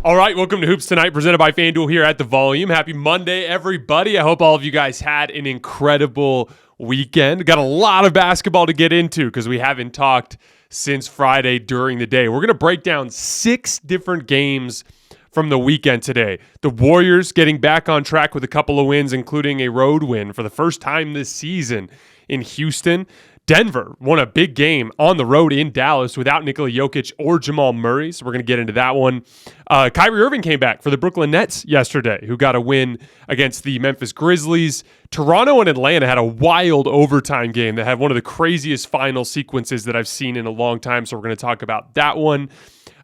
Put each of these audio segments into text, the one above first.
All right, welcome to Hoops Tonight, presented by FanDuel here at The Volume. Happy Monday, everybody. I hope all of you guys had an incredible weekend. Got a lot of basketball to get into because we haven't talked since Friday during the day. We're going to break down 6 different games from the weekend today. The Warriors getting back on track with a couple of wins, including a road win for the first time this season in Houston. Denver won a big game on the road in Dallas without Nikola Jokic or Jamal Murray, so we're going to get into that one. Kyrie Irving came back for the Brooklyn Nets yesterday, who got a win against the Memphis Grizzlies. Toronto and Atlanta had a wild overtime game that had one of the craziest final sequences that I've seen in a long time, so we're going to talk about that one.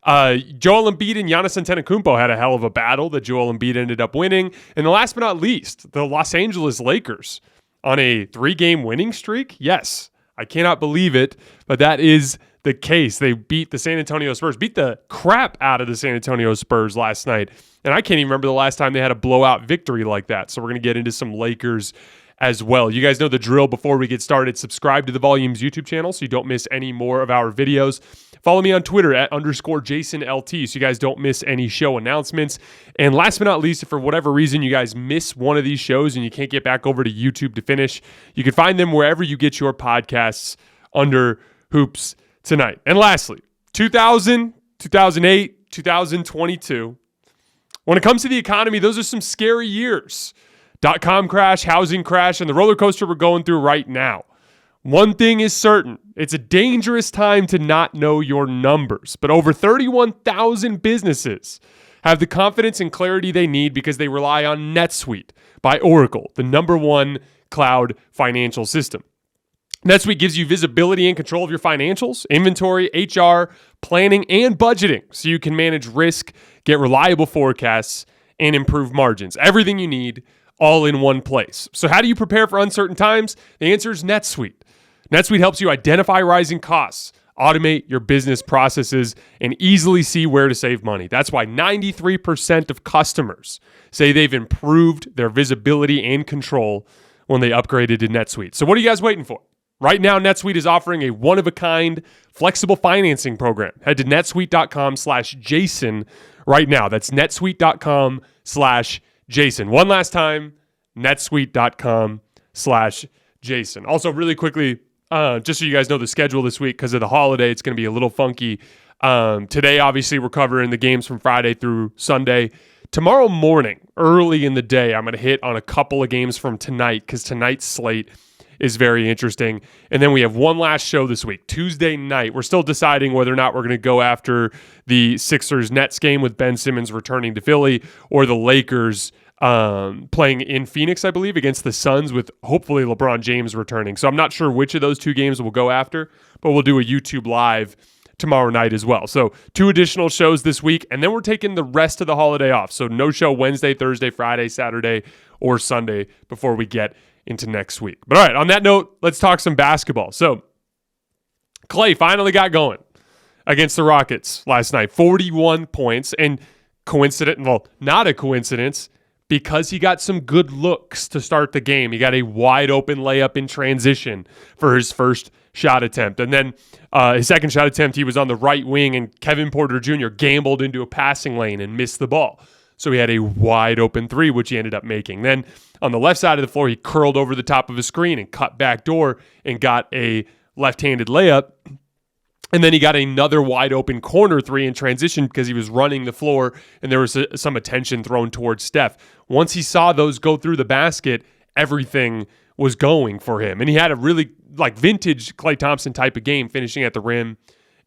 Joel Embiid and Giannis Antetokounmpo had a hell of a battle that Joel Embiid ended up winning. And the last but not least, the Los Angeles Lakers on a 3-game winning streak. Yes, I cannot believe it, but that is the case. They beat the San Antonio Spurs, beat the crap out of the San Antonio Spurs last night. And I can't even remember the last time they had a blowout victory like that. So we're going to get into some Lakers as well. You guys know the drill. Before we get started, subscribe to the Volume's YouTube channel so you don't miss any more of our videos. Follow me on Twitter at _JasonLT so you guys don't miss any show announcements. And last but not least, if for whatever reason you guys miss one of these shows and you can't get back over to YouTube to finish, you can find them wherever you get your podcasts under Hoops Tonight. And lastly, 2000, 2008, 2022. When it comes to the economy, those are some scary years. .com crash, housing crash, and the roller coaster we're going through right now. One thing is certain, it's a dangerous time to not know your numbers, but over 31,000 businesses have the confidence and clarity they need because they rely on NetSuite by Oracle, the #1 cloud financial system. NetSuite gives you visibility and control of your financials, inventory, HR, planning, and budgeting so you can manage risk, get reliable forecasts, and improve margins. Everything you need all in one place. So how do you prepare for uncertain times? The answer is NetSuite. NetSuite helps you identify rising costs, automate your business processes, and easily see where to save money. That's why 93% of customers say they've improved their visibility and control when they upgraded to NetSuite. So what are you guys waiting for? Right now, NetSuite is offering a one-of-a-kind flexible financing program. Head to netsuite.com/Jason right now. That's netsuite.com/Jason. One last time, netsuite.com/Jason. Also, really quickly, just so you guys know the schedule this week, because of the holiday, it's going to be a little funky. Today, obviously, we're covering the games from Friday through Sunday. Tomorrow morning, early in the day, I'm going to hit on a couple of games from tonight, because tonight's slate is very interesting. And then we have one last show this week, Tuesday night. We're still deciding whether or not we're going to go after the Sixers-Nets game with Ben Simmons returning to Philly, or the Lakers playing in Phoenix, I believe, against the Suns with hopefully LeBron James returning. So I'm not sure which of those 2 games we'll go after, but we'll do a YouTube live tomorrow night as well. So 2 additional shows this week, and then we're taking the rest of the holiday off. So no show Wednesday, Thursday, Friday, Saturday, or Sunday before we get into next week. But all right, on that note, let's talk some basketball. So Klay finally got going against the Rockets last night. 41 points, and not a coincidence, because he got some good looks to start the game. He got a wide open layup in transition for his first shot attempt. And then his second shot attempt, he was on the right wing, and Kevin Porter Jr. gambled into a passing lane and missed the ball. So he had a wide open 3, which he ended up making. Then on the left side of the floor, he curled over the top of a screen and cut back door and got a left-handed layup. And then he got another wide open corner 3 in transition because he was running the floor and there was some attention thrown towards Steph. Once he saw those go through the basket, everything was going for him. And he had a really vintage Klay Thompson type of game, finishing at the rim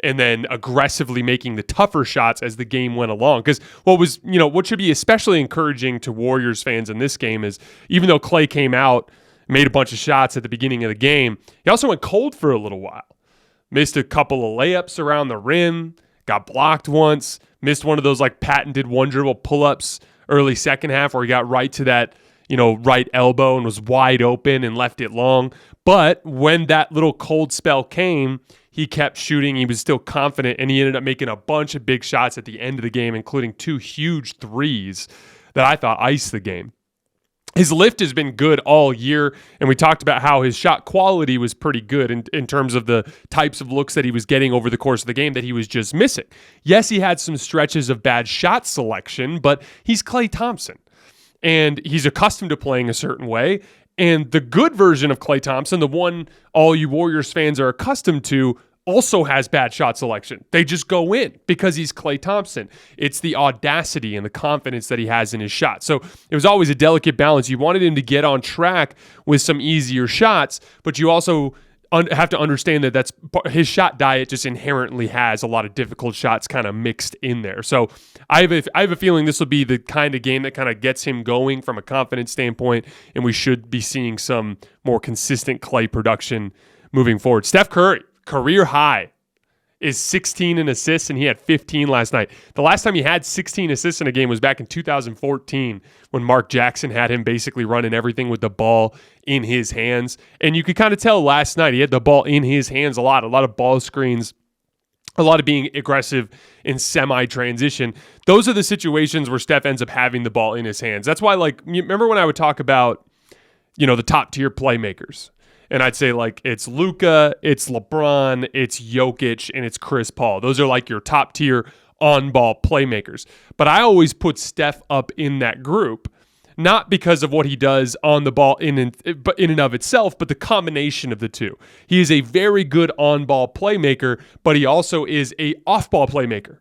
and then aggressively making the tougher shots as the game went along. Because what should be especially encouraging to Warriors fans in this game is, even though Klay came out, made a bunch of shots at the beginning of the game, he also went cold for a little while. Missed a couple of layups around the rim, got blocked once, missed one of those patented one-dribble pull-ups early second half where he got right to that, right elbow and was wide open and left it long. But when that little cold spell came, he kept shooting. He was still confident, and he ended up making a bunch of big shots at the end of the game, including 2 huge threes that I thought iced the game. His lift has been good all year, and we talked about how his shot quality was pretty good in terms of the types of looks that he was getting over the course of the game that he was just missing. Yes, he had some stretches of bad shot selection, but he's Klay Thompson, and he's accustomed to playing a certain way. And the good version of Klay Thompson, the one all you Warriors fans are accustomed to, also has bad shot selection. They just go in because he's Klay Thompson. It's the audacity and the confidence that he has in his shot. So it was always a delicate balance. You wanted him to get on track with some easier shots, but you also have to understand that that's his shot diet just inherently has a lot of difficult shots kind of mixed in there. So I have a feeling this will be the kind of game that kind of gets him going from a confidence standpoint, and we should be seeing some more consistent Klay production moving forward. Steph Curry, career high is 16 in assists, and he had 15 last night. The last time he had 16 assists in a game was back in 2014 when Mark Jackson had him basically running everything with the ball in his hands. And you could kind of tell last night he had the ball in his hands a lot of ball screens, a lot of being aggressive in semi-transition. Those are the situations where Steph ends up having the ball in his hands. That's why, like, you remember when I would talk about, the top-tier playmakers? And I'd say, like, it's Luka, it's LeBron, it's Jokic, and it's Chris Paul. Those are like your top tier on-ball playmakers. But I always put Steph up in that group, not because of what he does on the ball in and of itself, but the combination of the two. He is a very good on-ball playmaker, but he also is a off-ball playmaker.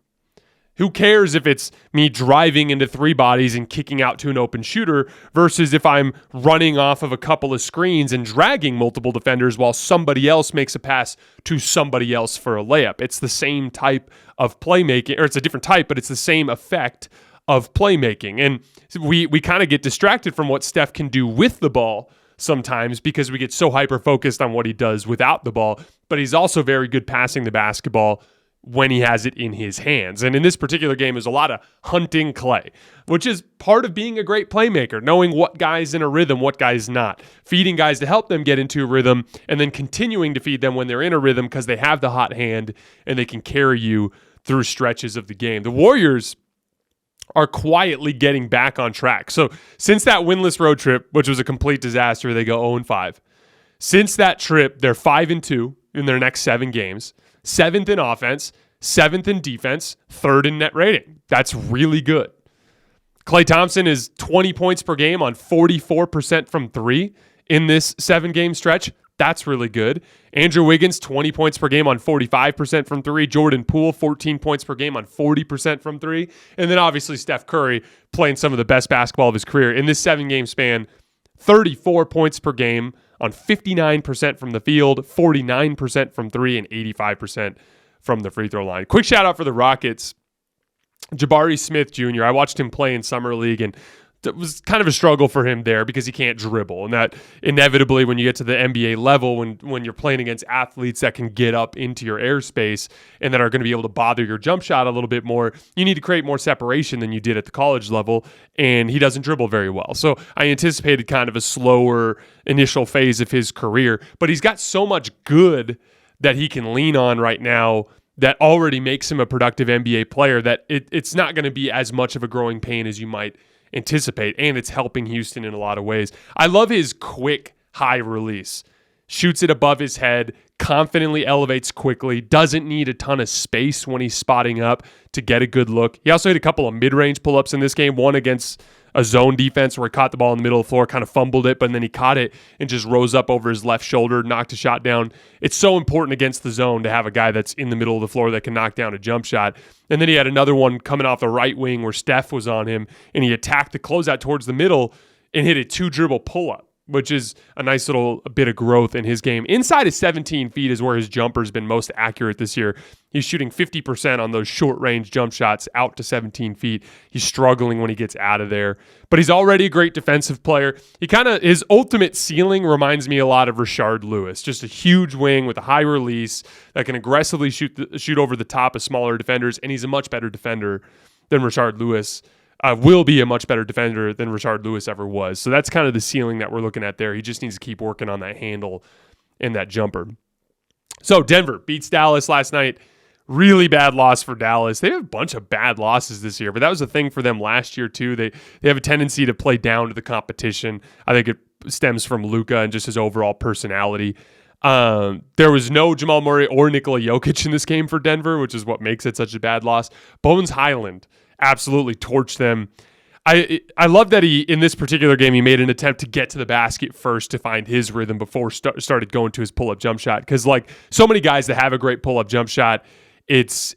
Who cares if it's me driving into three bodies and kicking out to an open shooter versus if I'm running off of a couple of screens and dragging multiple defenders while somebody else makes a pass to somebody else for a layup. It's the same type of playmaking, or it's a different type, but it's the same effect of playmaking. And we kind of get distracted from what Steph can do with the ball sometimes because we get so hyper-focused on what he does without the ball, but he's also very good passing the basketball when he has it in his hands. And in this particular game, there's a lot of hunting Klay, which is part of being a great playmaker, knowing what guy's in a rhythm, what guy's not, feeding guys to help them get into a rhythm, and then continuing to feed them when they're in a rhythm because they have the hot hand and they can carry you through stretches of the game. The Warriors are quietly getting back on track. So since that winless road trip, which was a complete disaster, they go 0-5. Since that trip, they're 5-2 in their next 7 games. 7th in offense, 7th in defense, 3rd in net rating. That's really good. Klay Thompson is 20 points per game on 44% from 3 in this 7-game stretch. That's really good. Andrew Wiggins, 20 points per game on 45% from 3. Jordan Poole, 14 points per game on 40% from 3. And then obviously Steph Curry playing some of the best basketball of his career. In this 7-game span, 34 points per game on 59% from the field, 49% from 3, and 85% from the free throw line. Quick shout out for the Rockets. Jabari Smith Jr., I watched him play in Summer League, and it was kind of a struggle for him there because he can't dribble. And that inevitably, when you get to the NBA level, when you're playing against athletes that can get up into your airspace and that are going to be able to bother your jump shot a little bit more, you need to create more separation than you did at the college level. And he doesn't dribble very well. So I anticipated kind of a slower initial phase of his career. But he's got so much good that he can lean on right now that already makes him a productive NBA player that it's not going to be as much of a growing pain as you might anticipate, and it's helping Houston in a lot of ways. I love his quick high release. Shoots it above his head, confidently elevates quickly, doesn't need a ton of space when he's spotting up to get a good look. He also hit a couple of mid-range pull-ups in this game, one against a zone defense where he caught the ball in the middle of the floor, kind of fumbled it, but then he caught it and just rose up over his left shoulder, knocked a shot down. It's so important against the zone to have a guy that's in the middle of the floor that can knock down a jump shot. And then he had another one coming off the right wing where Steph was on him, and he attacked the closeout towards the middle and hit a 2-dribble pull-up, which is a nice little bit of growth in his game. Inside of 17 feet is where his jumper's been most accurate this year. He's shooting 50% on those short-range jump shots out to 17 feet. He's struggling when he gets out of there. But he's already a great defensive player. His ultimate ceiling reminds me a lot of Rashard Lewis. Just a huge wing with a high release that can aggressively shoot over the top of smaller defenders, and he's a much better defender than Rashard Lewis. Will be a much better defender than Rashard Lewis ever was. So that's kind of the ceiling that we're looking at there. He just needs to keep working on that handle and that jumper. So Denver beats Dallas last night. Really bad loss for Dallas. They have a bunch of bad losses this year, but that was a thing for them last year too. They have a tendency to play down to the competition. I think it stems from Luka and just his overall personality. There was no Jamal Murray or Nikola Jokic in this game for Denver, which is what makes it such a bad loss. Bones Hyland absolutely torched them. I love that in this particular game, he made an attempt to get to the basket first to find his rhythm before started going to his pull-up jump shot. Because like so many guys that have a great pull-up jump shot, it's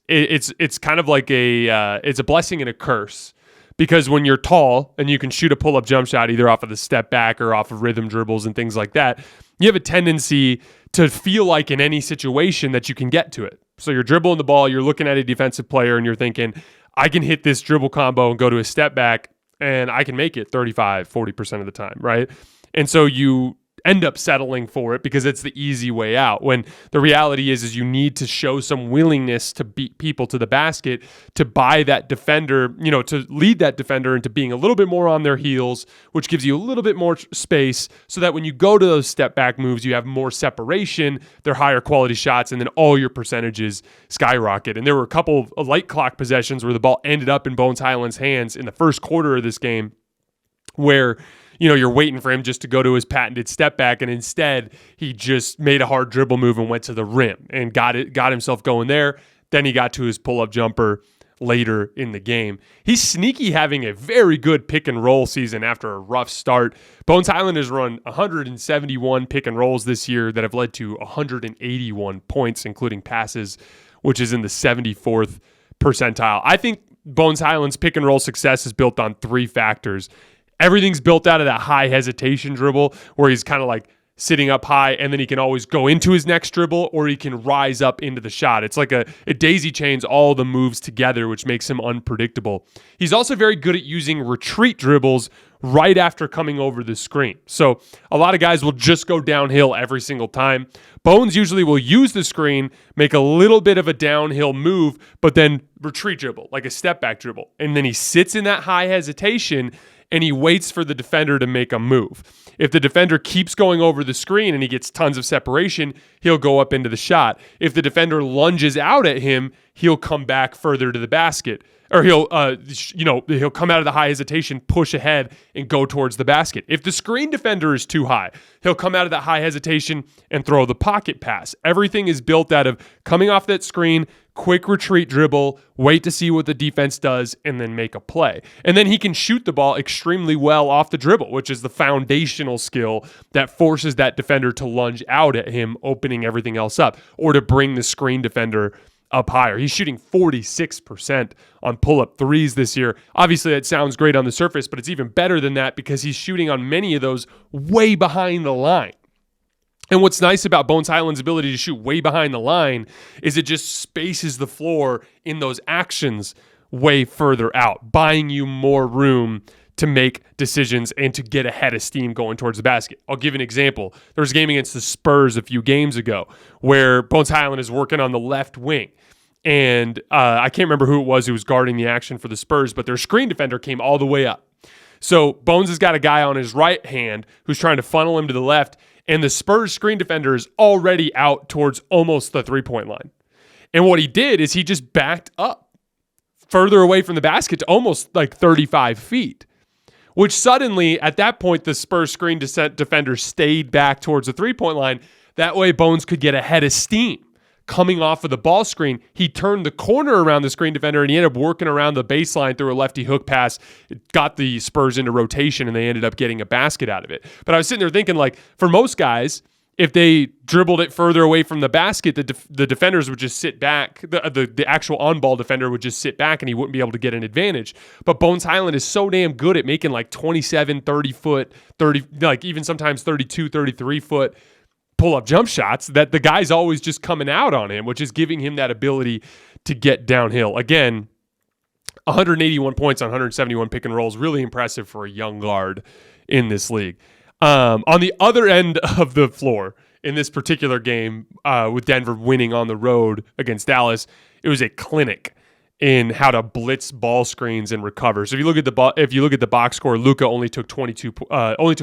kind of like it's a blessing and a curse. Because when you're tall and you can shoot a pull-up jump shot either off of the step back or off of rhythm dribbles and things like that, you have a tendency to feel like in any situation that you can get to it. So you're dribbling the ball, you're looking at a defensive player, and you're thinking, I can hit this dribble combo and go to a step back, and I can make it 35, 40% of the time, right? And so you end up settling for it because it's the easy way out. When the reality is you need to show some willingness to beat people to the basket, to buy that defender, to lead that defender into being a little bit more on their heels, which gives you a little bit more space so that when you go to those step back moves, you have more separation, they're higher quality shots, and then all your percentages skyrocket. And there were a couple of light clock possessions where the ball ended up in Bones Hyland's hands in the first quarter of this game where you're waiting for him just to go to his patented step back, and instead he just made a hard dribble move and went to the rim and got himself going there. Then he got to his pull-up jumper later in the game. He's sneaky having a very good pick and roll season after a rough start. Bones Hyland has run 171 pick and rolls this year that have led to 181 points, including passes, which is in the 74th percentile. I think Bones Hyland's pick and roll success is built on three factors. Everything's built out of that high hesitation dribble where he's kind of like sitting up high and then he can always go into his next dribble or he can rise up into the shot. It's like it daisy chains all the moves together, which makes him unpredictable. He's also very good at using retreat dribbles right after coming over the screen. So a lot of guys will just go downhill every single time. Bones usually will use the screen, make a little bit of a downhill move, but then retreat dribble, like a step back dribble. And then he sits in that high hesitation and he waits for the defender to make a move. If the defender keeps going over the screen and he gets tons of separation, he'll go up into the shot. If the defender lunges out at him, he'll come back further to the basket. Or he'll come out of the high hesitation, push ahead, and go towards the basket. If the screen defender is too high, he'll come out of that high hesitation and throw the pocket pass. Everything is built out of coming off that screen, quick retreat dribble, wait to see what the defense does, and then make a play. And then he can shoot the ball extremely well off the dribble, which is the foundational skill that forces that defender to lunge out at him, opening everything else up, or to bring the screen defender up higher. He's shooting 46% on pull-up threes this year. Obviously, that sounds great on the surface, but it's even better than that because he's shooting on many of those way behind the line. And what's nice about Bones Hyland's ability to shoot way behind the line is it just spaces the floor in those actions way further out, buying you more room to make decisions and to get ahead of steam going towards the basket. I'll give an example. There was a game against the Spurs a few games ago where Bones Hyland is working on the left wing. And I can't remember who it was who was guarding the action for the Spurs, but their screen defender came all the way up. So Bones has got a guy on his right hand who's trying to funnel him to the left, and the Spurs screen defender is already out towards almost the three-point line. And what he did is he just backed up further away from the basket to almost like 35 feet, which suddenly, at that point, the Spurs screen defender stayed back towards the three-point line. That way, Bones could get ahead of steam. Coming off of the ball screen, he turned the corner around the screen defender and he ended up working around the baseline through a lefty hook pass. It got the Spurs into rotation and they ended up getting a basket out of it. But I was sitting there thinking, like, for most guys, if they dribbled it further away from the basket, the defenders would just sit back. The actual on-ball defender would just sit back and he wouldn't be able to get an advantage. But Bones Hyland is so damn good at making like 27, 30 foot, 30, like even sometimes 32, 33 foot pull-up jump shots that the guy's always just coming out on him, which is giving him that ability to get downhill. Again, 181 points on 171 pick and rolls, really impressive for a young guard in this league. On the other end of the floor in this particular game, with Denver winning on the road against Dallas, it was a clinic in how to blitz ball screens and recover. So if you look at the box score, Luka only took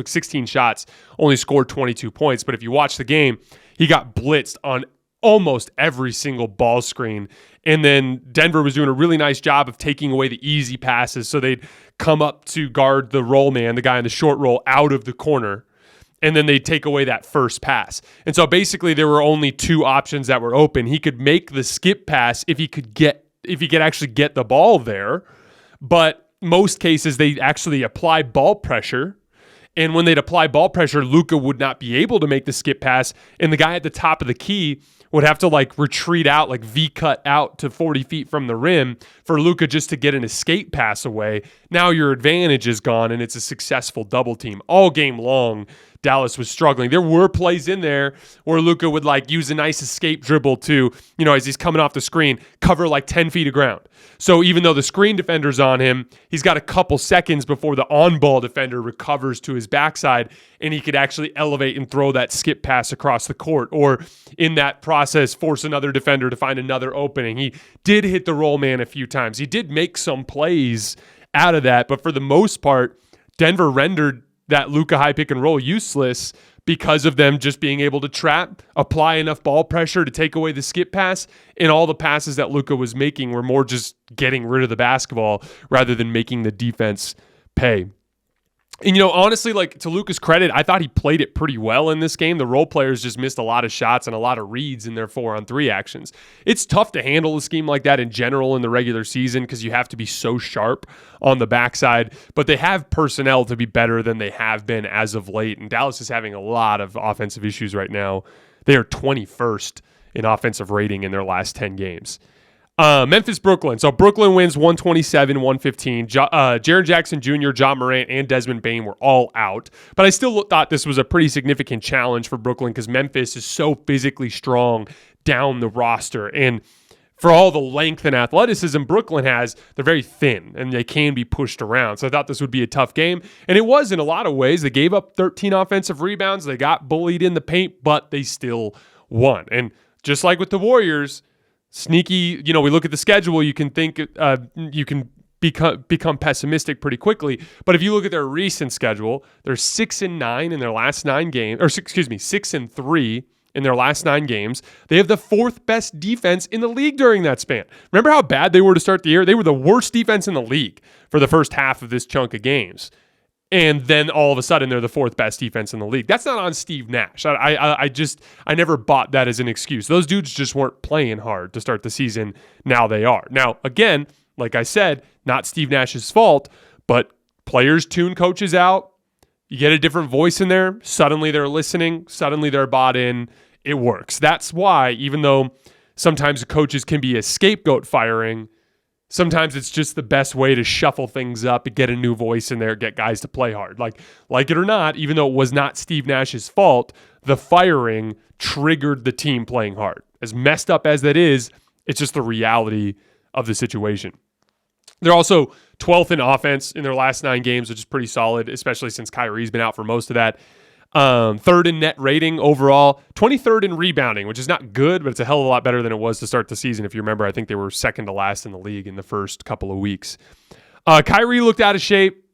16 shots, only scored 22 points. But if you watch the game, he got blitzed on almost every single ball screen. And then Denver was doing a really nice job of taking away the easy passes. So they'd come up to guard the roll man, the guy in the short roll, out of the corner. And then they'd take away that first pass. And so basically there were only two options that were open. He could make the skip pass if he could actually get the ball there. But most cases they actually apply ball pressure. And when they'd apply ball pressure, Luka would not be able to make the skip pass. And the guy at the top of the key would have to retreat out, V-cut out to 40 feet from the rim for Luka just to get an escape pass away. Now your advantage is gone, and it's a successful double team. All game long, Dallas was struggling. There were plays in there where Luka would use a nice escape dribble to, as he's coming off the screen, cover 10 feet of ground. So even though the screen defender's on him, he's got a couple seconds before the on-ball defender recovers to his backside, and he could actually elevate and throw that skip pass across the court, or in that process, force another defender to find another opening. He did hit the roll man a few times. He did make some plays out of that, but for the most part, Denver rendered that Luka high pick and roll useless because of them just being able to trap, apply enough ball pressure to take away the skip pass, and all the passes that Luka was making were more just getting rid of the basketball rather than making the defense pay. And, honestly, to Luka's credit, I thought he played it pretty well in this game. The role players just missed a lot of shots and a lot of reads in their 4-on-3 actions. It's tough to handle a scheme like that in general in the regular season because you have to be so sharp on the backside. But they have personnel to be better than they have been as of late. And Dallas is having a lot of offensive issues right now. They are 21st in offensive rating in their last 10 games. Memphis, Brooklyn. So Brooklyn wins 127-115. Jaren Jackson Jr., Ja Morant, and Desmond Bane were all out. But I still thought this was a pretty significant challenge for Brooklyn because Memphis is so physically strong down the roster. And for all the length and athleticism Brooklyn has, they're very thin and they can be pushed around. So I thought this would be a tough game. And it was in a lot of ways. They gave up 13 offensive rebounds. They got bullied in the paint, but they still won. And just like with the Warriors, sneaky, we look at the schedule, you can think you can become pessimistic pretty quickly. But if you look at their recent schedule, they're 6-9 in their last 9 games, 6-3 in their last 9 games. They have the 4th best defense in the league during that span. Remember how bad they were to start the year? They were the worst defense in the league for the first half of this chunk of games. And then all of a sudden, they're the 4th best defense in the league. That's not on Steve Nash. I never bought that as an excuse. Those dudes just weren't playing hard to start the season. Now they are. Now, again, like I said, not Steve Nash's fault, but players tune coaches out. You get a different voice in there. Suddenly they're listening. Suddenly they're bought in. It works. That's why, even though sometimes the coaches can be a scapegoat firing, sometimes it's just the best way to shuffle things up and get a new voice in there, get guys to play hard. Like it or not, even though it was not Steve Nash's fault, the firing triggered the team playing hard. As messed up as that is, it's just the reality of the situation. They're also 12th in offense in their last 9 games, which is pretty solid, especially since Kyrie's been out for most of that. 3rd in net rating overall, 23rd in rebounding, which is not good, but it's a hell of a lot better than it was to start the season. If you remember, I think they were second to last in the league in the first couple of weeks. Kyrie looked out of shape,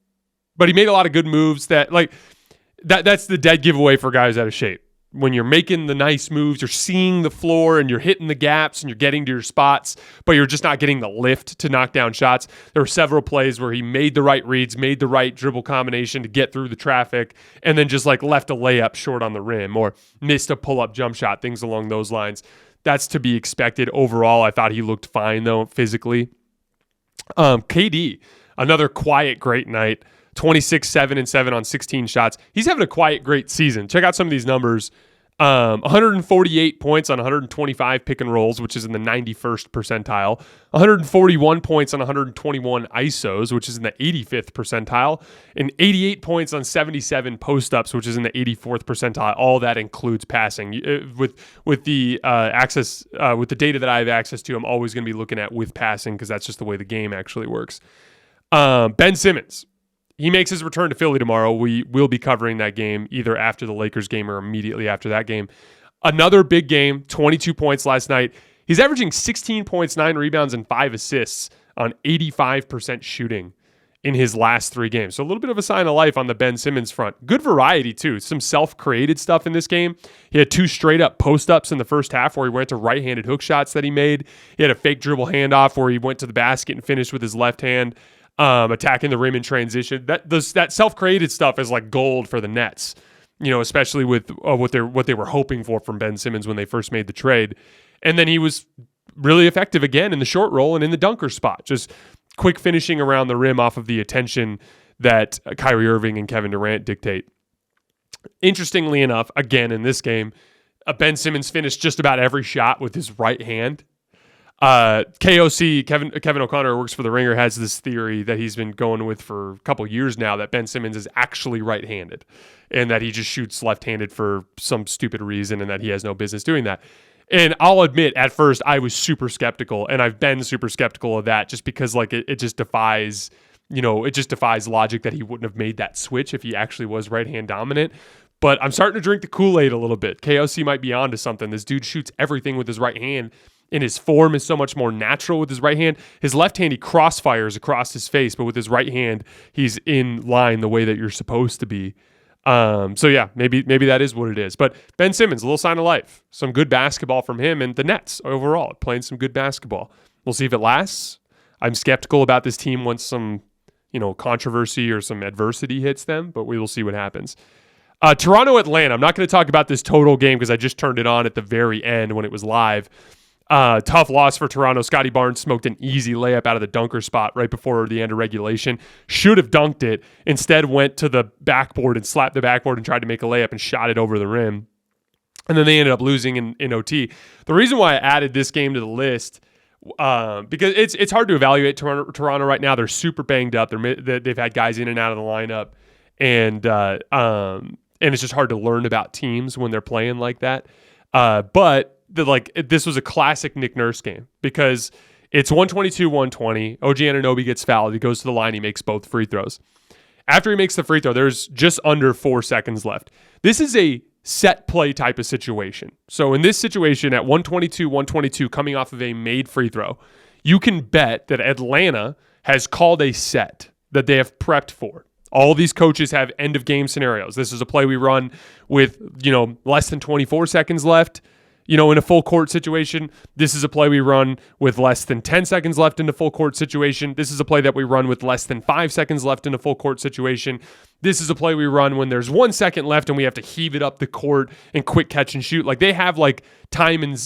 but he made a lot of good moves that's the dead giveaway for guys out of shape. When you're making the nice moves, you're seeing the floor and you're hitting the gaps and you're getting to your spots, but you're just not getting the lift to knock down shots. There were several plays where he made the right reads, made the right dribble combination to get through the traffic, and then just left a layup short on the rim or missed a pull-up jump shot, things along those lines. That's to be expected. Overall, I thought he looked fine, though, physically. KD, another quiet, great night. 26, 7, and 7 on 16 shots. He's having a quiet, great season. Check out some of these numbers. 148 points on 125 pick and rolls, which is in the 91st percentile. 141 points on 121 ISOs, which is in the 85th percentile. And 88 points on 77 post-ups, which is in the 84th percentile. All that includes passing. With the data that I have access to, I'm always going to be looking at with passing because that's just the way the game actually works. Ben Simmons. He makes his return to Philly tomorrow. We will be covering that game either after the Lakers game or immediately after that game. Another big game, 22 points last night. He's averaging 16 points, 9 rebounds, and 5 assists on 85% shooting in his last 3 games. So a little bit of a sign of life on the Ben Simmons front. Good variety, too. Some self-created stuff in this game. He had 2 straight-up post-ups in the first half where he went to right-handed hook shots that he made. He had a fake dribble handoff where he went to the basket and finished with his left hand, attacking the rim in transition. That self-created stuff is like gold for the Nets, especially with what they were hoping for from Ben Simmons when they first made the trade. And then he was really effective again in the short roll and in the dunker spot. Just quick finishing around the rim off of the attention that Kyrie Irving and Kevin Durant dictate. Interestingly enough, again in this game, Ben Simmons finished just about every shot with his right hand. KOC, Kevin O'Connor, works for The Ringer, has this theory that he's been going with for a couple years now that Ben Simmons is actually right-handed and that he just shoots left-handed for some stupid reason and that he has no business doing that. And I'll admit, at first, I was super skeptical, and I've been super skeptical of that just because, it just defies, logic that he wouldn't have made that switch if he actually was right-hand dominant. But I'm starting to drink the Kool-Aid a little bit. KOC might be onto something. This dude shoots everything with his right hand, and his form is so much more natural with his right hand. His left hand, he crossfires across his face, but with his right hand, he's in line the way that you're supposed to be. So yeah, maybe that is what it is. But Ben Simmons, a little sign of life. Some good basketball from him, and the Nets overall playing some good basketball. We'll see if it lasts. I'm skeptical about this team once some, controversy or some adversity hits them, but we will see what happens. Toronto-Atlanta. I'm not going to talk about this total game because I just turned it on at the very end when it was live. Tough loss for Toronto. Scotty Barnes smoked an easy layup out of the dunker spot right before the end of regulation. Should have dunked it. Instead went to the backboard and slapped the backboard and tried to make a layup and shot it over the rim. And then they ended up losing in OT. The reason why I added this game to the list, because it's hard to evaluate Toronto right now. They're super banged up. They've had guys in and out of the lineup. And it's just hard to learn about teams when they're playing like that. But this was a classic Nick Nurse game because it's 122-120. OG Anunoby gets fouled. He goes to the line. He makes both free throws. After he makes the free throw, there's just under 4 seconds left. This is a set play type of situation. So in this situation at 122-122 coming off of a made free throw, you can bet that Atlanta has called a set that they have prepped for. All these coaches have end of game scenarios. This is a play we run with, less than 24 seconds left. In a full court situation. This is a play we run with less than 10 seconds left in a full court situation. This is a play that we run with less than 5 seconds left in a full court situation. This is a play we run when there's 1 second left and we have to heave it up the court and quick catch and shoot. They have time and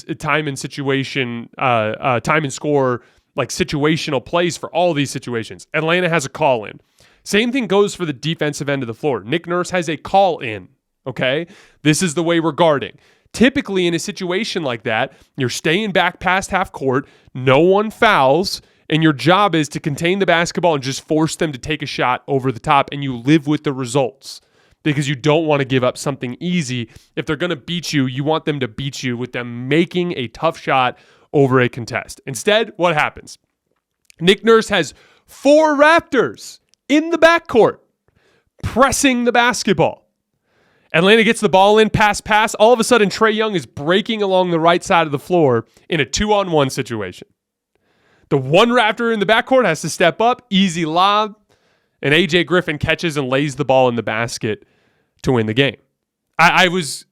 situation, time and score, situational plays for all these situations. Atlanta has a call in. Same thing goes for the defensive end of the floor. Nick Nurse has a call in. Okay, this is the way we're guarding. Typically, in a situation like that, you're staying back past half court, no one fouls, and your job is to contain the basketball and just force them to take a shot over the top, and you live with the results because you don't want to give up something easy. If they're going to beat you, you want them to beat you with them making a tough shot over a contest. Instead, what happens? Nick Nurse has 4 Raptors in the backcourt pressing the basketball. Atlanta gets the ball in, pass. All of a sudden, Trae Young is breaking along the right side of the floor in a 2-on-1 situation. The one Raptor in the backcourt has to step up, easy lob, and AJ Griffin catches and lays the ball in the basket to win the game. I was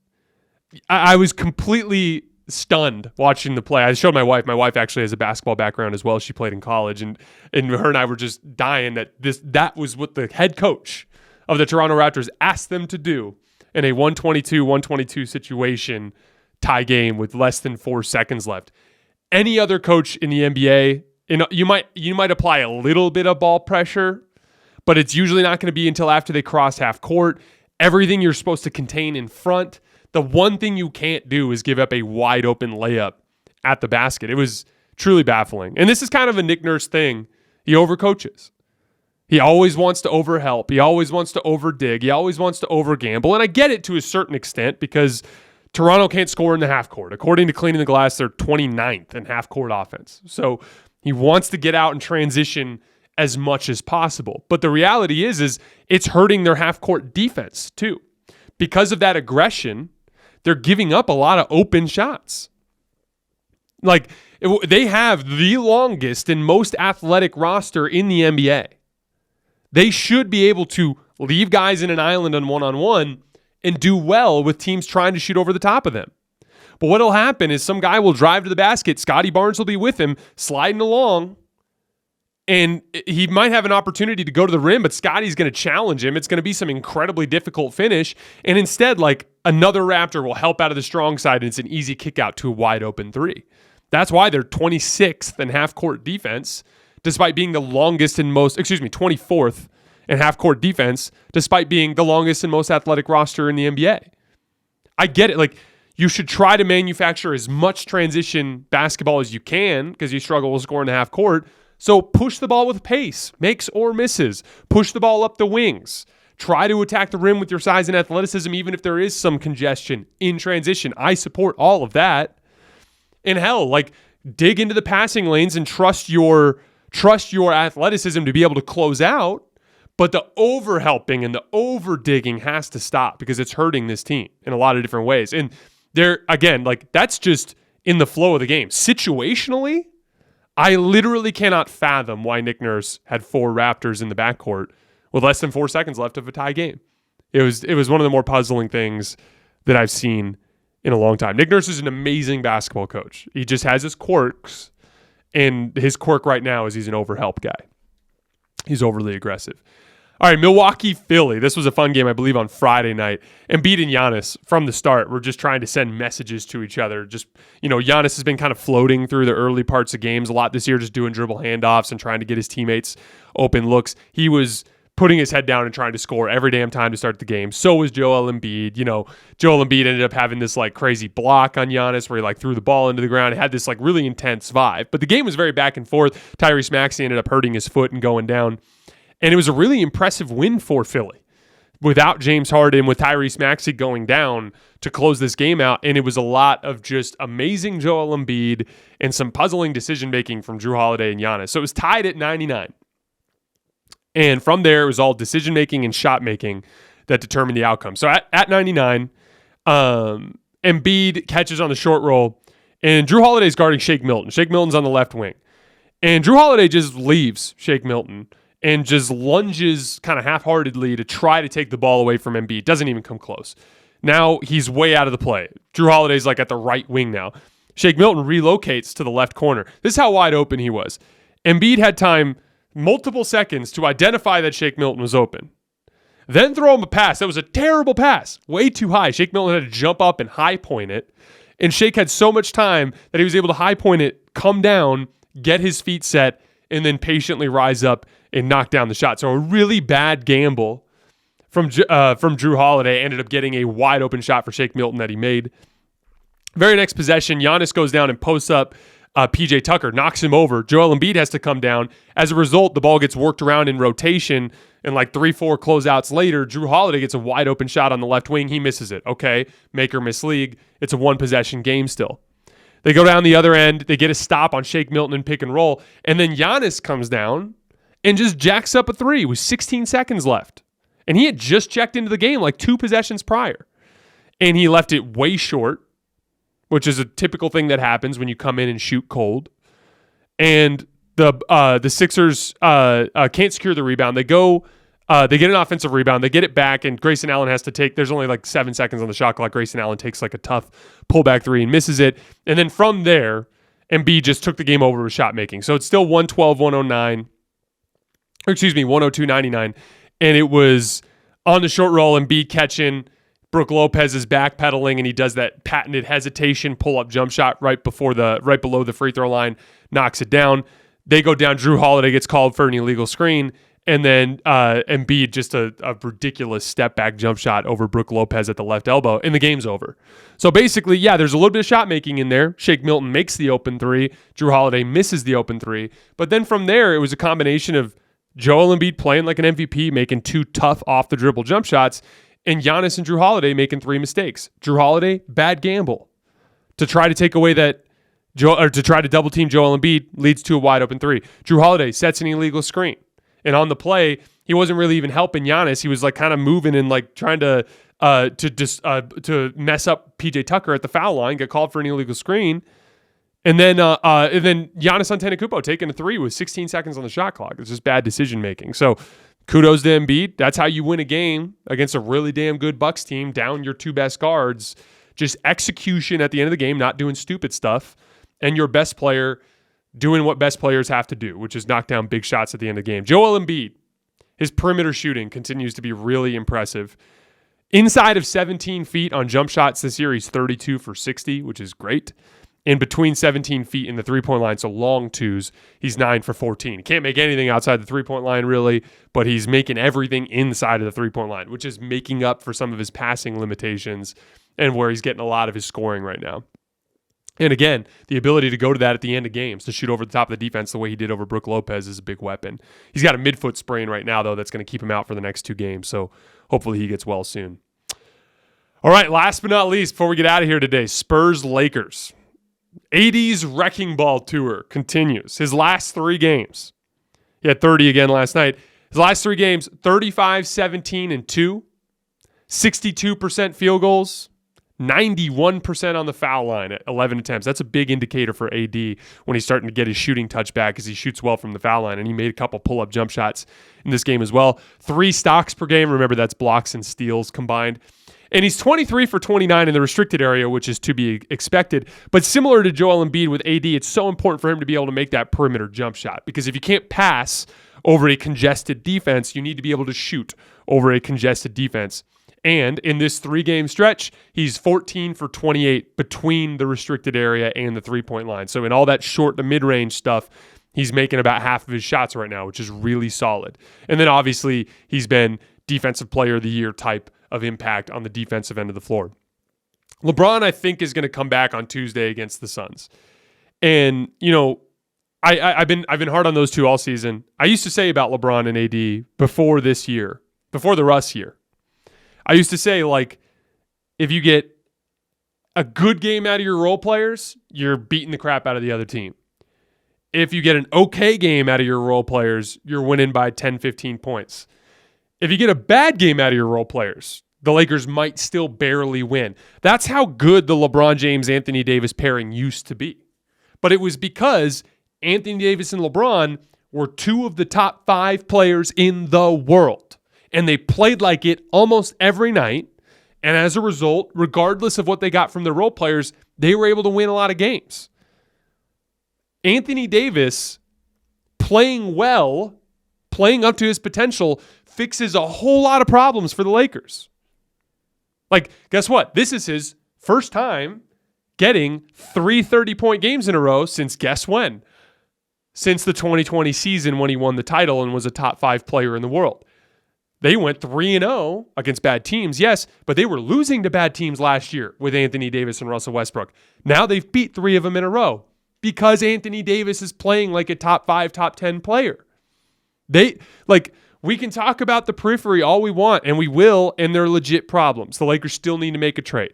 completely stunned watching the play. I showed my wife. My wife actually has a basketball background as well. She played in college, and her and I were just dying that was what the head coach of the Toronto Raptors asked them to do in a 122 situation tie game with less than 4 seconds left. Any other coach in the NBA, you might apply a little bit of ball pressure, but it's usually not going to be until after they cross half court. Everything you're supposed to contain in front. The one thing you can't do is give up a wide open layup at the basket. It was truly baffling. And this is kind of a Nick Nurse thing. He overcoaches. He always wants to overhelp. He always wants to overdig. He always wants to overgamble. And I get it to a certain extent because Toronto can't score in the half court. According to Cleaning the Glass, they're 29th in half court offense. So he wants to get out and transition as much as possible. But the reality is it's hurting their half court defense too. Because of that aggression, they're giving up a lot of open shots. They have the longest and most athletic roster in the NBA. They should be able to leave guys in an island on one-on-one and do well with teams trying to shoot over the top of them. But what'll happen is some guy will drive to the basket, Scotty Barnes will be with him, sliding along, and he might have an opportunity to go to the rim, but Scotty's going to challenge him. It's going to be some incredibly difficult finish. And instead, like, another Raptor will help out of the strong side, and it's an easy kick out to a wide open three. That's why they're 26th in half-court defense, despite being the longest and 24th in half-court defense, despite being the longest and most athletic roster in the NBA. I get it. Like, you should try to manufacture as much transition basketball as you can because you struggle with scoring the half court. So push the ball with pace, makes or misses. Push the ball up the wings. Try to attack the rim with your size and athleticism, even if there is some congestion in transition. I support all of that. And hell, like, dig into the passing lanes and trust your athleticism to be able to close out. But the overhelping and the over-digging has to stop because it's hurting this team in a lot of different ways. And there, again, like, that's just in the flow of the game. Situationally, I literally cannot fathom why Nick Nurse had 4 Raptors in the backcourt with less than 4 seconds left of a tie game. It was one of the more puzzling things that I've seen in a long time. Nick Nurse is an amazing basketball coach. He just has his quirks, and his quirk right now is he's an overhelp guy. He's overly aggressive. All right, Milwaukee-Philly. This was a fun game, I believe, on Friday night. Embiid and Giannis, from the start, were just trying to send messages to each other. Just, Giannis has been kind of floating through the early parts of games a lot this year, just doing dribble handoffs and trying to get his teammates open looks. He was putting his head down and trying to score every damn time to start the game. So was Joel Embiid. Joel Embiid ended up having this like crazy block on Giannis where he like threw the ball into the ground. It had this like really intense vibe. But the game was very back and forth. Tyrese Maxey ended up hurting his foot and going down. And it was a really impressive win for Philly without James Harden, with Tyrese Maxey going down to close this game out. And it was a lot of just amazing Joel Embiid and some puzzling decision-making from Jrue Holiday and Giannis. So it was tied at 99. And from there, it was all decision-making and shot-making that determined the outcome. So at 99, Embiid catches on the short roll, and Jrue Holiday's guarding Shake Milton. Shake Milton's on the left wing. And Jrue Holiday just leaves Shake Milton and just lunges kind of half-heartedly to try to take the ball away from Embiid. Doesn't even come close. Now he's way out of the play. Jrue Holiday's like at the right wing now. Shake Milton relocates to the left corner. This is how wide open he was. Embiid had time, multiple seconds, to identify that Shake Milton was open. Then throw him a pass. That was a terrible pass. Way too high. Shake Milton had to jump up and high point it. And Shake had so much time that he was able to high point it, come down, get his feet set, and then patiently rise up and knock down the shot. So a really bad gamble from Jrue Holiday ended up getting a wide open shot for Shake Milton that he made. Very next possession, Giannis goes down and posts up PJ Tucker, knocks him over. Joel Embiid has to come down. As a result, the ball gets worked around in rotation, and like 3-4 closeouts later, Jrue Holiday gets a wide open shot on the left wing. He misses it. Okay, make or miss league. It's a one-possession game still. They go down the other end. They get a stop on Shake Milton and pick and roll. And then Giannis comes down and just jacks up a three with 16 seconds left. And he had just checked into the game like 2 possessions prior. And he left it way short, which is a typical thing that happens when you come in and shoot cold. And the Sixers can't secure the rebound. They get an offensive rebound. They get it back, and Grayson Allen has to take, there's only like 7 seconds on the shot clock. Grayson Allen takes like a tough pullback three and misses it. And then from there, Embiid just took the game over with shot making. So it's still 112-109. Or excuse me, 102-99. And it was on the short roll, Embiid catching. Brook Lopez is backpedaling, and he does that patented hesitation pull-up jump shot right below the free throw line, knocks it down. They go down. Jrue Holiday gets called for an illegal screen, and then Embiid just a ridiculous step-back jump shot over Brook Lopez at the left elbow, and the game's over. So basically, yeah, there's a little bit of shot making in there. Shake Milton makes the open three. Jrue Holiday misses the open three. But then from there, it was a combination of Joel Embiid playing like an MVP, making 2 tough off-the-dribble jump shots, and Giannis and Jrue Holiday making 3 mistakes. Jrue Holiday, bad gamble. To try to take away that, to try to double team Joel Embiid leads to a wide open three. Jrue Holiday sets an illegal screen. And on the play, he wasn't really even helping Giannis. He was like kind of moving and like trying to mess up PJ Tucker at the foul line, get called for an illegal screen. And then Giannis Antetokounmpo taking a three with 16 seconds on the shot clock. It's just bad decision making. So kudos to Embiid. That's how you win a game against a really damn good Bucks team, down your two best guards. Just execution at the end of the game, not doing stupid stuff, and your best player doing what best players have to do, which is knock down big shots at the end of the game. Joel Embiid, his perimeter shooting continues to be really impressive. Inside of 17 feet on jump shots this year, he's 32 for 60, which is great. In between 17 feet in the three-point line, so long twos, he's 9 for 14. He can't make anything outside the three-point line, really, but he's making everything inside of the three-point line, which is making up for some of his passing limitations and where he's getting a lot of his scoring right now. And again, the ability to go to that at the end of games, to shoot over the top of the defense the way he did over Brook Lopez, is a big weapon. He's got a midfoot sprain right now, though, that's going to keep him out for the next 2 games, so hopefully he gets well soon. All right, last but not least, before we get out of here today, Spurs-Lakers. AD's wrecking ball tour continues. His last 3 games, he had 30 again last night. His last 3 games, 35, 17, and 2, 62% field goals, 91% on the foul line at 11 attempts. That's a big indicator for AD when he's starting to get his shooting touch back, because he shoots well from the foul line, and he made a couple pull-up jump shots in this game as well. 3 stocks per game. Remember, that's blocks and steals combined. And he's 23 for 29 in the restricted area, which is to be expected. But similar to Joel Embiid with AD, it's so important for him to be able to make that perimeter jump shot. Because if you can't pass over a congested defense, you need to be able to shoot over a congested defense. And in this 3-game stretch, he's 14 for 28 between the restricted area and the three-point line. So in all that short to mid-range stuff, he's making about half of his shots right now, which is really solid. And then obviously, he's been Defensive Player of the Year type of impact on the defensive end of the floor. LeBron, I think, is going to come back on Tuesday against the Suns. And, you know, I've been hard on those two all season. I used to say about LeBron and AD before this year, before the Russ year, I used to say, like, if you get a good game out of your role players, you're beating the crap out of the other team. If you get an okay game out of your role players, you're winning by 10, 15 points. If you get a bad game out of your role players, the Lakers might still barely win. That's how good the LeBron James-Anthony Davis pairing used to be. But it was because Anthony Davis and LeBron were 2 of the top 5 players in the world. And they played like it almost every night. And as a result, regardless of what they got from their role players, they were able to win a lot of games. Anthony Davis playing well, playing up to his potential, fixes a whole lot of problems for the Lakers. Like, guess what? This is his first time getting 3 30-point games in a row since guess when? Since the 2020 season when he won the title and was a top 5 player in the world. They went 3-0 against bad teams, yes, but they were losing to bad teams last year with Anthony Davis and Russell Westbrook. Now they've beat 3 of them in a row because Anthony Davis is playing like a top 5, top 10 player. We can talk about the periphery all we want, and we will, and they're legit problems. The Lakers still need to make a trade.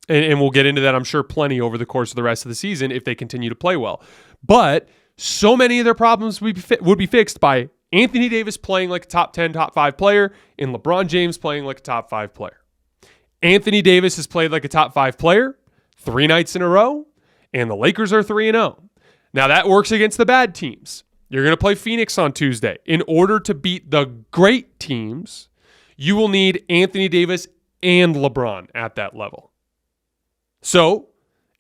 And we'll get into that, I'm sure, plenty over the course of the rest of the season if they continue to play well. But so many of their problems would be fixed by Anthony Davis playing like a top 10, top 5 player, and LeBron James playing like a top 5 player. Anthony Davis has played like a top 5 player 3 nights in a row, and the Lakers are 3-0. Now, that works against the bad teams. You're going to play Phoenix on Tuesday. In order to beat the great teams, you will need Anthony Davis and LeBron at that level. So,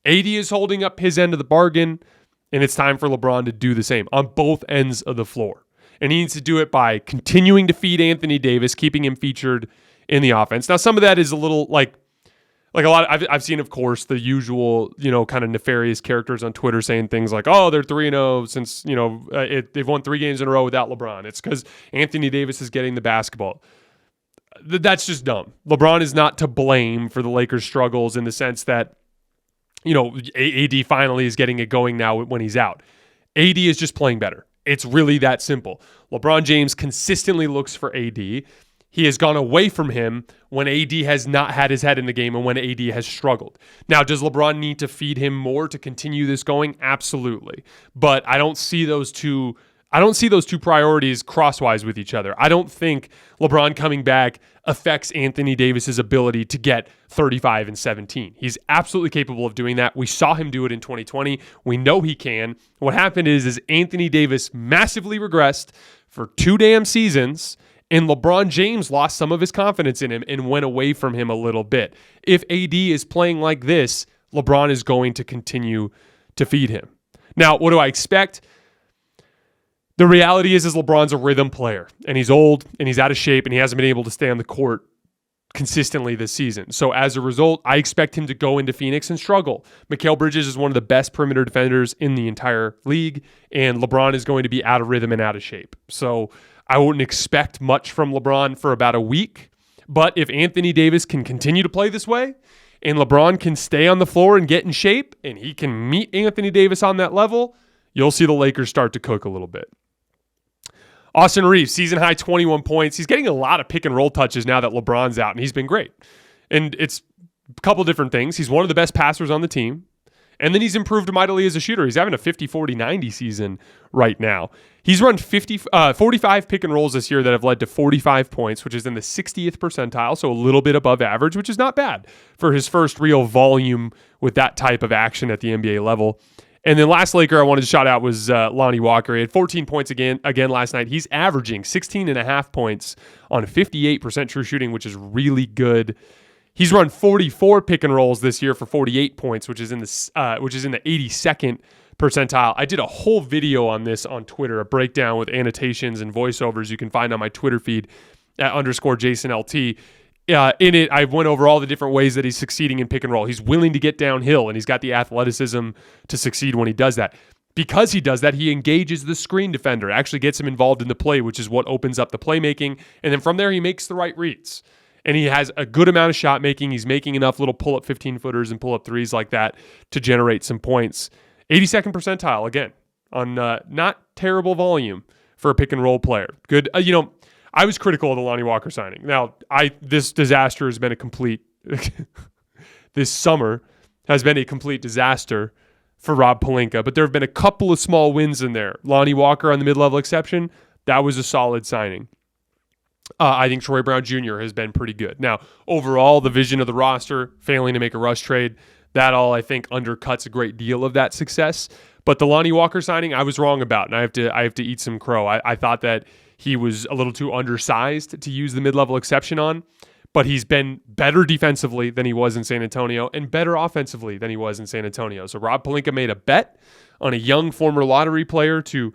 AD is holding up his end of the bargain, and it's time for LeBron to do the same on both ends of the floor. And he needs to do it by continuing to feed Anthony Davis, keeping him featured in the offense. Now, some of that is a little like a lot. I've seen, of course, the usual, kind of nefarious characters on Twitter saying things like, "Oh, they're 3-0 since they've won 3 games in a row without LeBron. It's because Anthony Davis is getting the basketball." That's just dumb. LeBron is not to blame for the Lakers' struggles in the sense that AD finally is getting it going now when he's out. AD is just playing better. It's really that simple. LeBron James consistently looks for AD. He has gone away from him when AD has not had his head in the game and when AD has struggled. Now, does LeBron need to feed him more to continue this going? Absolutely. But I don't see those two I don't see those two priorities crosswise with each other. I don't think LeBron coming back affects Anthony Davis's ability to get 35 and 17. He's absolutely capable of doing that. We saw him do it in 2020. We know he can. What happened is Anthony Davis massively regressed for 2 damn seasons, and LeBron James lost some of his confidence in him and went away from him a little bit. If AD is playing like this, LeBron is going to continue to feed him. Now, what do I expect? The reality is LeBron's a rhythm player, and he's old, and he's out of shape, and he hasn't been able to stay on the court consistently this season. So as a result, I expect him to go into Phoenix and struggle. Mikal Bridges is one of the best perimeter defenders in the entire league, and LeBron is going to be out of rhythm and out of shape. So I wouldn't expect much from LeBron for about a week. But if Anthony Davis can continue to play this way, and LeBron can stay on the floor and get in shape, and he can meet Anthony Davis on that level, you'll see the Lakers start to cook a little bit. Austin Reeves, season high 21 points. He's getting a lot of pick and roll touches now that LeBron's out, and he's been great. And it's a couple different things. He's one of the best passers on the team, and then he's improved mightily as a shooter. He's having a 50-40-90 season right now. He's run 45 pick and rolls this year that have led to 45 points, which is in the 60th percentile, so a little bit above average, which is not bad for his first real volume with that type of action at the NBA level. And then last Laker I wanted to shout out was Lonnie Walker. He had 14 points again last night. He's averaging 16.5 points on 58% true shooting, which is really good. He's run 44 pick and rolls this year for 48 points, which is in the 82nd percentile. I did a whole video on this on Twitter, a breakdown with annotations and voiceovers you can find on my Twitter feed at _JasonLT. In it, I went over all the different ways that he's succeeding in pick and roll. He's willing to get downhill, and he's got the athleticism to succeed when he does that. Because he does that, he engages the screen defender, actually gets him involved in the play, which is what opens up the playmaking. And then from there, he makes the right reads. And he has a good amount of shot making. He's making enough little pull-up 15-footers and pull-up threes like that to generate some points. 82nd percentile, again, on not terrible volume for a pick and roll player. Good, I was critical of the Lonnie Walker signing. Now, this disaster has been a complete this summer has been a complete disaster for Rob Pelinka, but there have been a couple of small wins in there. Lonnie Walker on the mid-level exception, that was a solid signing. I think Troy Brown Jr. has been pretty good. Now, overall, the vision of the roster, failing to make a rush trade, that all, I think, undercuts a great deal of that success. But the Lonnie Walker signing, I was wrong about, and I have to eat some crow. I thought that he was a little too undersized to use the mid-level exception on, but he's been better defensively than he was in San Antonio and better offensively than he was in San Antonio. So Rob Pelinka made a bet on a young former lottery player to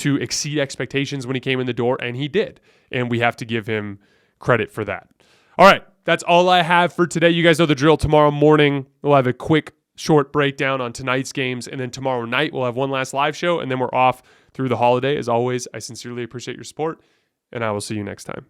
exceed expectations when he came in the door, and he did. And we have to give him credit for that. All right, that's all I have for today. You guys know the drill. Tomorrow morning, we'll have a quick, short breakdown on tonight's games, and then tomorrow night, we'll have one last live show, and then we're off through the holiday. As always, I sincerely appreciate your support, and I will see you next time.